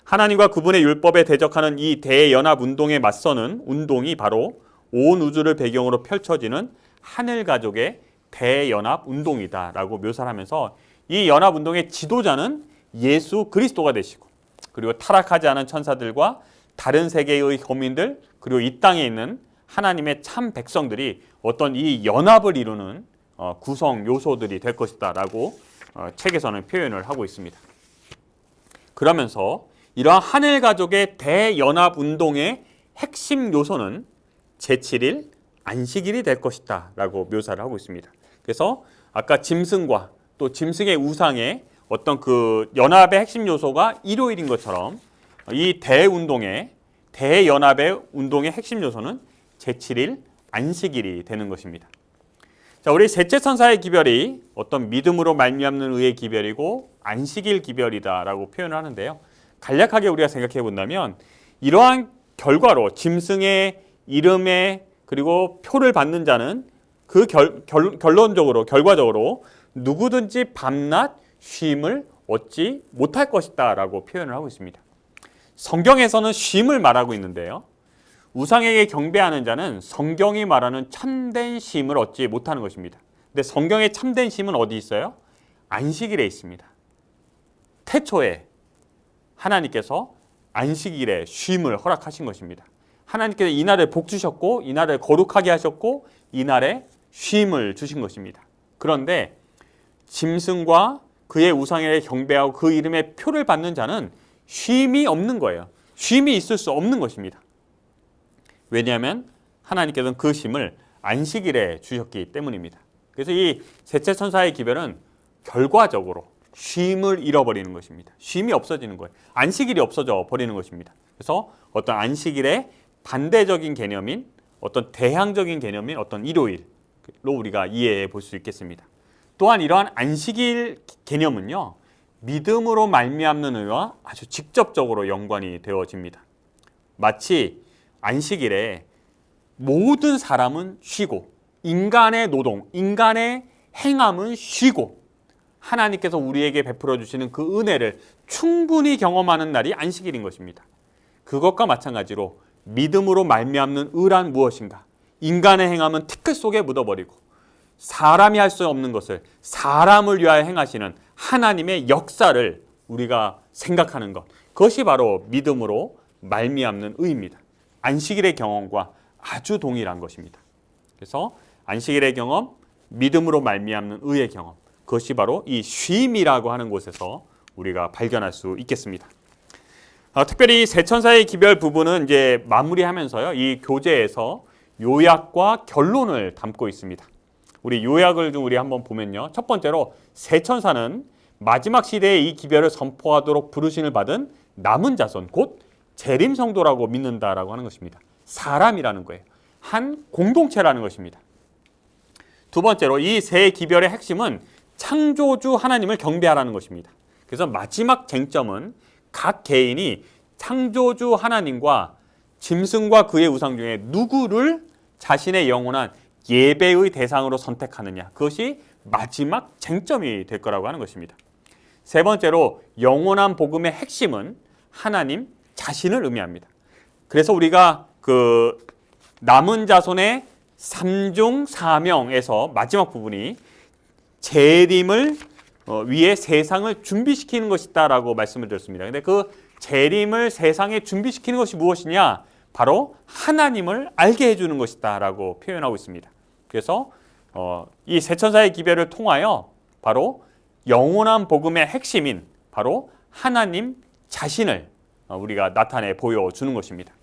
하나님과 그분의 율법에 대적하는 이 대연합 운동에 맞서는 운동이 바로 온 우주를 배경으로 펼쳐지는 하늘 가족의 대연합 운동이다라고 묘사를 하면서 이 연합 운동의 지도자는 예수 그리스도가 되시고, 그리고 타락하지 않은 천사들과 다른 세계의 거민들, 그리고 이 땅에 있는 하나님의 참 백성들이 어떤 이 연합을 이루는 구성 요소들이 될 것이다라고 책에서는 표현을 하고 있습니다. 그러면서 이러한 하늘 가족의 대연합 운동의 핵심 요소는 제7일 안식일이 될 것이다 라고 묘사를 하고 있습니다. 그래서 아까 짐승과 또 짐승의 우상의 어떤 그 연합의 핵심 요소가 일요일인 것처럼 이 대연합의 운동의 핵심 요소는 제7일 안식일이 되는 것입니다. 자, 우리 셋째 천사의 기별이 어떤 믿음으로 말미암는 의의 기별이고 안식일 기별이다라고 표현을 하는데요. 간략하게 우리가 생각해 본다면 이러한 결과로 짐승의 이름에 그리고 표를 받는 자는 그 결과적으로 누구든지 밤낮 쉼을 얻지 못할 것이다 라고 표현을 하고 있습니다. 성경에서는 쉼을 말하고 있는데요. 우상에게 경배하는 자는 성경이 말하는 참된 쉼을 얻지 못하는 것입니다. 근데 성경의 참된 쉼은 어디 있어요? 안식일에 있습니다. 태초에 하나님께서 안식일에 쉼을 허락하신 것입니다. 하나님께서 이날을 복 주셨고 이날을 거룩하게 하셨고 이날에 쉼을 주신 것입니다. 그런데 짐승과 그의 우상에 경배하고 그 이름의 표를 받는 자는 쉼이 없는 거예요. 쉼이 있을 수 없는 것입니다. 왜냐하면 하나님께서는 그 쉼을 안식일에 주셨기 때문입니다. 그래서 이 셋째 천사의 기별은 결과적으로 쉼을 잃어버리는 것입니다. 쉼이 없어지는 거예요. 안식일이 없어져 버리는 것입니다. 그래서 어떤 안식일의 반대적인 개념인 어떤 대항적인 개념인 어떤 일요일로 우리가 이해해 볼 수 있겠습니다. 또한 이러한 안식일 개념은요, 믿음으로 말미암는 의와 아주 직접적으로 연관이 되어집니다. 마치 안식일에 모든 사람은 쉬고 인간의 노동, 인간의 행함은 쉬고 하나님께서 우리에게 베풀어 주시는 그 은혜를 충분히 경험하는 날이 안식일인 것입니다. 그것과 마찬가지로 믿음으로 말미암는 의란 무엇인가? 인간의 행함은 티끌 속에 묻어버리고 사람이 할 수 없는 것을 사람을 위하여 행하시는 하나님의 역사를 우리가 생각하는 것, 그것이 바로 믿음으로 말미암는 의입니다. 안식일의 경험과 아주 동일한 것입니다. 그래서 안식일의 경험, 믿음으로 말미암는 의의 경험, 그것이 바로 이 쉼이라고 하는 곳에서 우리가 발견할 수 있겠습니다. 특별히 세 천사의 기별 부분은 이제 마무리하면서요, 이 교재에서 요약과 결론을 담고 있습니다. 우리 요약을 좀 우리 한번 보면요, 첫 번째로 세 천사는 마지막 시대에 이 기별을 선포하도록 부르심을 받은 남은 자손, 곧 재림 성도라고 믿는다라고 하는 것입니다. 사람이라는 거예요. 한 공동체라는 것입니다. 두 번째로 이 세 기별의 핵심은 창조주 하나님을 경배하라는 것입니다. 그래서 마지막 쟁점은 각 개인이 창조주 하나님과 짐승과 그의 우상 중에 누구를 자신의 영원한 예배의 대상으로 선택하느냐, 그것이 마지막 쟁점이 될 거라고 하는 것입니다. 세 번째로 영원한 복음의 핵심은 하나님 자신을 의미합니다. 그래서 우리가 그 남은 자손의 3중 4명에서 마지막 부분이 재림을 위해 세상을 준비시키는 것이다 라고 말씀을 드렸습니다. 근데 그 재림을 세상에 준비시키는 것이 무엇이냐? 바로 하나님을 알게 해주는 것이다 라고 표현하고 있습니다. 그래서 이 세 천사의 기별을 통하여 바로 영원한 복음의 핵심인 바로 하나님 자신을 우리가 나타내 보여주는 것입니다.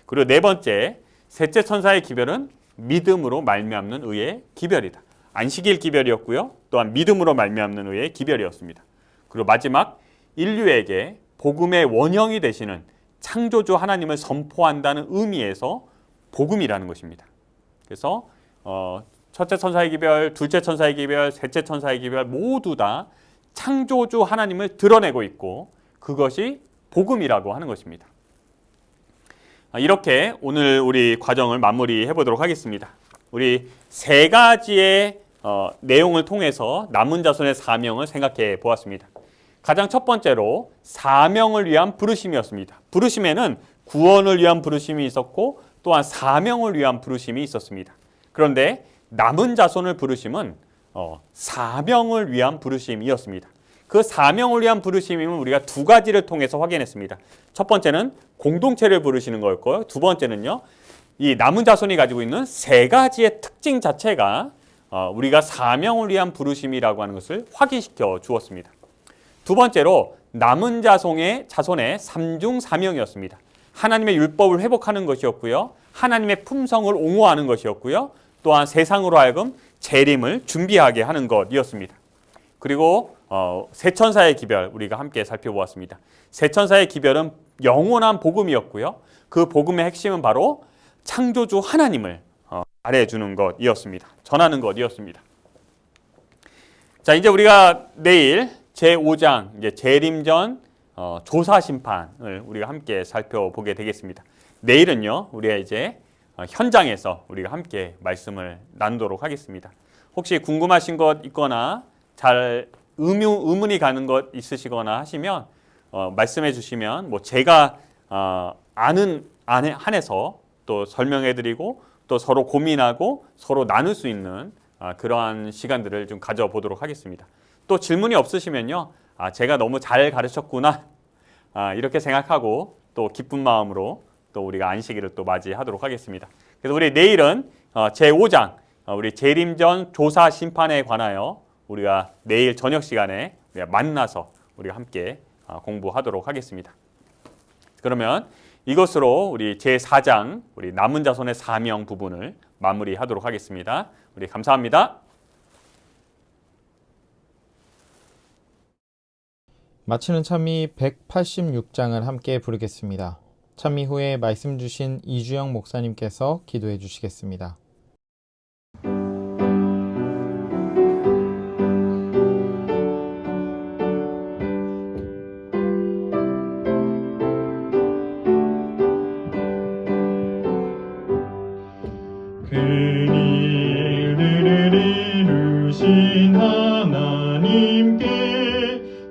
그리고 네 번째, 셋째 천사의 기별은 믿음으로 말미암는 의의 기별이다. 안식일 기별이었고요. 또한 믿음으로 말미암는 의의 기별이었습니다. 그리고 마지막, 인류에게 복음의 원형이 되시는 창조주 하나님을 선포한다는 의미에서 복음이라는 것입니다. 그래서 첫째 천사의 기별, 둘째 천사의 기별, 셋째 천사의 기별 모두 다 창조주 하나님을 드러내고 있고 그것이 복음이라고 하는 것입니다. 이렇게 오늘 우리 과정을 마무리해 보도록 하겠습니다. 우리 세 가지의 내용을 통해서 남은 자손의 사명을 생각해 보았습니다. 가장 첫 번째로 사명을 위한 부르심이었습니다. 부르심에는 구원을 위한 부르심이 있었고 또한 사명을 위한 부르심이 있었습니다. 그런데 남은 자손을 부르심은 사명을 위한 부르심이었습니다. 그 사명을 위한 부르심임은 우리가 두 가지를 통해서 확인했습니다. 첫 번째는 공동체를 부르시는 거였고요. 두 번째는요, 이 남은 자손이 가지고 있는 세 가지의 특징 자체가 우리가 사명을 위한 부르심이라고 하는 것을 확인시켜 주었습니다. 두 번째로 남은 자손의 삼중 사명이었습니다. 하나님의 율법을 회복하는 것이었고요, 하나님의 품성을 옹호하는 것이었고요, 또한 세상으로 하여금 재림을 준비하게 하는 것이었습니다. 그리고 세천사의 기별 우리가 함께 살펴보았습니다. 세천사의 기별은 영원한 복음이었고요, 그 복음의 핵심은 바로 창조주 하나님을 말해주는 것이었습니다. 전하는 것이었습니다. 자, 이제 우리가 내일 제5장 이제 재림전 조사 심판을 우리가 함께 살펴보게 되겠습니다. 내일은요, 우리가 이제 현장에서 우리가 함께 말씀을 나누도록 하겠습니다. 혹시 궁금하신 것 있거나 잘 의문이 가는 것 있으시거나 하시면 말씀해 주시면 뭐 제가 아는 한에서 또 설명해드리고 또 서로 고민하고 서로 나눌 수 있는 그러한 시간들을 좀 가져보도록 하겠습니다. 또 질문이 없으시면요, 제가 너무 잘 가르쳤구나 이렇게 생각하고 또 기쁜 마음으로 또 우리가 안식일을 또 맞이하도록 하겠습니다. 그래서 우리 내일은 제5장 우리 재림전 조사 심판에 관하여 우리가 내일 저녁 시간에 우리가 만나서 우리가 함께 공부하도록 하겠습니다. 그러면 이것으로 우리 제4장 우리 남은 자손의 사명 부분을 마무리하도록 하겠습니다. 우리 감사합니다. 마치는 찬미 186장을 함께 부르겠습니다. 찬미 후에 말씀 주신 이주영 목사님께서 기도해 주시겠습니다. 일들을 이루신 하나님께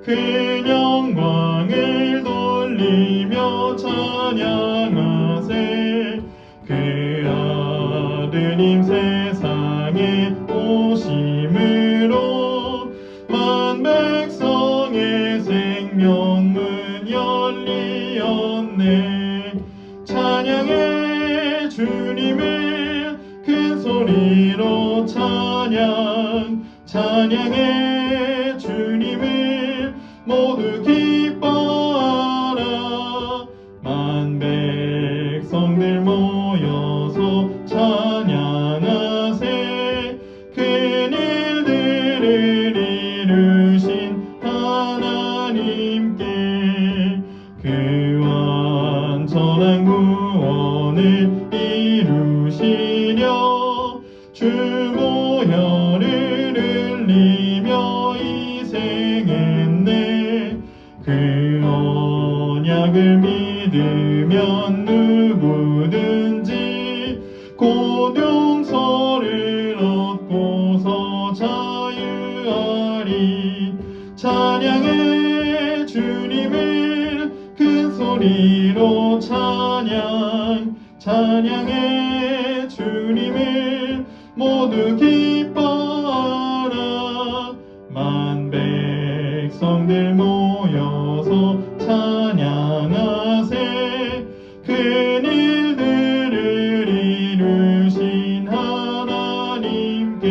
그 영광을 돌리며 찬양하세. 그 아드님 세상에 오심으로 만 백성의 생명문 열리었네. 찬양해 주님을 큰 소리로 찬양해 주님을 모두 기뻐하라. 만 백성들 모여서 찬양하세. 큰 일들을 이루신 하나님께 그 완전한 구원을 이루시려 주 보혈을 흘리며 희생했네. 그 언약을 믿으면 누구든지 곧 용서를 얻고서 자유하리. 찬양해 주님을 큰 소리로 찬양해 주님을 모두 기뻐하라. 만 백성들 모여서 찬양하세. 큰 일들을 이루신 하나님께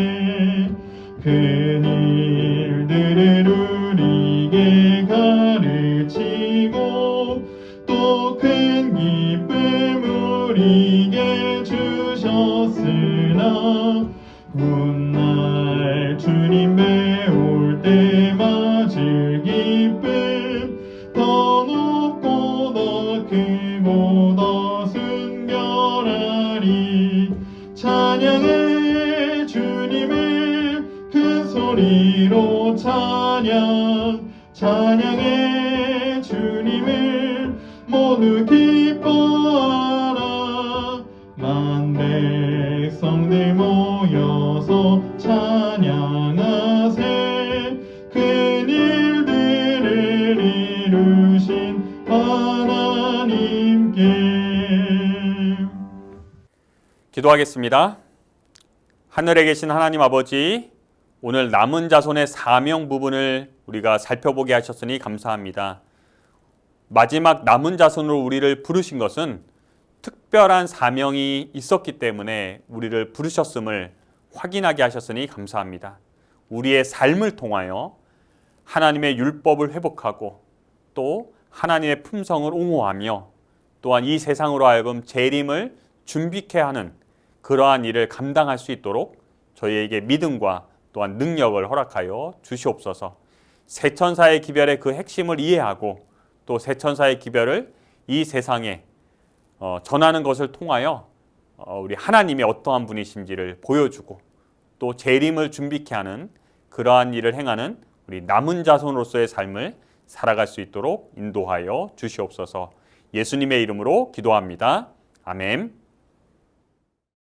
큰 일들을 우리에게 가르치고 또 큰 기쁨 우리에게 주셨으나 훗날 주님 배울 때 맞을 기쁨 더 높고 더 크고 더 순결하리. 찬양해 주님을 큰 소리로 찬양해 주님을 모두 기뻐하라. 만 백성들 모여서 찬양하세. 큰 일들을 기도하겠습니다. 하늘에 계신 하나님 아버지, 오늘 남은 자손의 사명 부분을 우리가 살펴보게 하셨으니 감사합니다. 마지막 남은 자손으로 우리를 부르신 것은 특별한 사명이 있었기 때문에 우리를 부르셨음을 확인하게 하셨으니 감사합니다. 우리의 삶을 통하여 하나님의 율법을 회복하고 또 하나님의 품성을 옹호하며 또한 이 세상으로 하여금 재림을 준비케 하는 그러한 일을 감당할 수 있도록 저희에게 믿음과 또한 능력을 허락하여 주시옵소서. 세천사의 기별의 그 핵심을 이해하고 또 세천사의 기별을 이 세상에 전하는 것을 통하여 우리 하나님이 어떠한 분이신지를 보여주고 또 재림을 준비케 하는 그러한 일을 행하는 우리 남은 자손으로서의 삶을 살아갈 수 있도록 인도하여 주시옵소서. 예수님의 이름으로 기도합니다. 아멘.